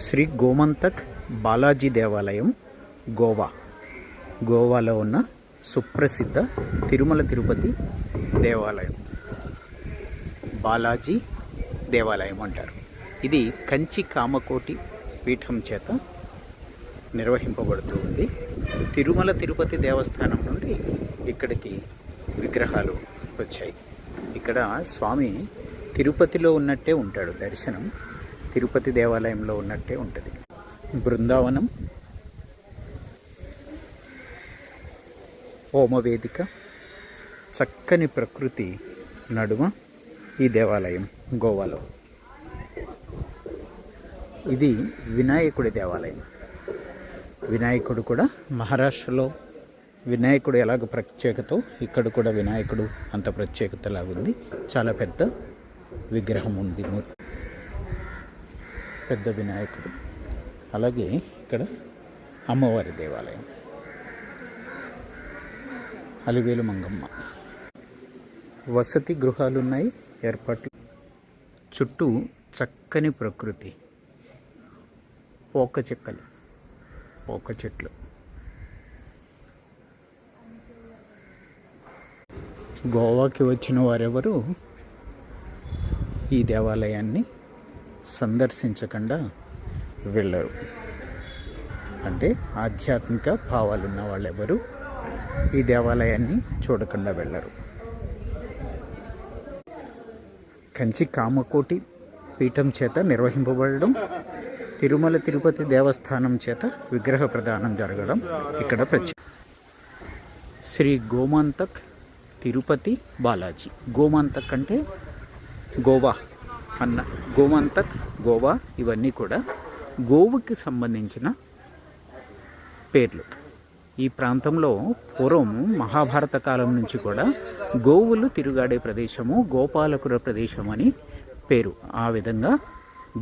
శ్రీ గోమంతక్ బాలాజీ దేవాలయం గోవాలో ఉన్న సుప్రసిద్ధ తిరుమల తిరుపతి దేవాలయం. బాలాజీ దేవాలయం అంటారు. ఇది కంచి కామకోటి పీఠం చేత నిర్వహింపబడుతూ ఉంది. తిరుమల తిరుపతి దేవస్థానం నుండి ఇక్కడికి విగ్రహాలు వచ్చాయి. ఇక్కడ స్వామి తిరుపతిలో ఉన్నట్టే ఉంటాడు. దర్శనం తిరుపతి దేవాలయంలో ఉన్నట్టే ఉంటుంది. బృందావనం, హోమవేదిక, చక్కని ప్రకృతి నడుమ ఈ దేవాలయం గోవాలో. ఇది వినాయకుడి దేవాలయం. వినాయకుడు కూడా మహారాష్ట్రలో వినాయకుడు ఎలాగ ప్రత్యేకతో ఇక్కడ కూడా వినాయకుడు అంత ప్రత్యేకత లాగుంది. చాలా పెద్ద విగ్రహం ఉంది, పెద్ద వినాయకుడు. అలాగే ఇక్కడ అమ్మవారి దేవాలయం, అలివేలు మంగమ్మ. వసతి గృహాలు ఉన్నాయి, ఏర్పాట్లు. చుట్టూ చక్కని ప్రకృతి, పోక చెట్లు. గోవాకి వచ్చిన వారెవరు ఈ దేవాలయాన్ని సందర్శించకుండా వెళ్ళరు. అంటే ఆధ్యాత్మిక భావాలున్న వాళ్ళెవరు ఈ దేవాలయాన్ని చూడకుండా వెళ్ళరు. కంచి కామకోటి పీఠం చేత నిర్వహింపబడడం, తిరుమల తిరుపతి దేవస్థానం చేత విగ్రహ ప్రదానం జరగడం ఇక్కడ ప్రత్యేకం. శ్రీ గోమంతక్ తిరుపతి బాలాజీ. గోమంతక్ అంటే గోవా అన్న, గోమంతక్ గోవా, ఇవన్నీ కూడా గోవుకి సంబంధించిన పేర్లు. ఈ ప్రాంతంలో పూర్వం మహాభారత కాలం నుంచి కూడా గోవులు తిరుగాడే ప్రదేశము, గోపాలకుల ప్రదేశం అని పేరు. ఆ విధంగా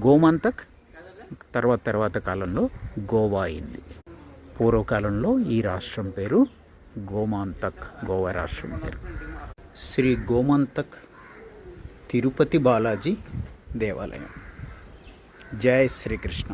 గోమంతక్ తర్వాత కాలంలో గోవా అయింది. పూర్వకాలంలో ఈ రాష్ట్రం పేరు గోమంతక్, గోవా రాష్ట్రం పేరు. శ్రీ గోమంతక్ తిరుపతి బాలాజీ దేవాలయం. జై శ్రీకృష్ణ.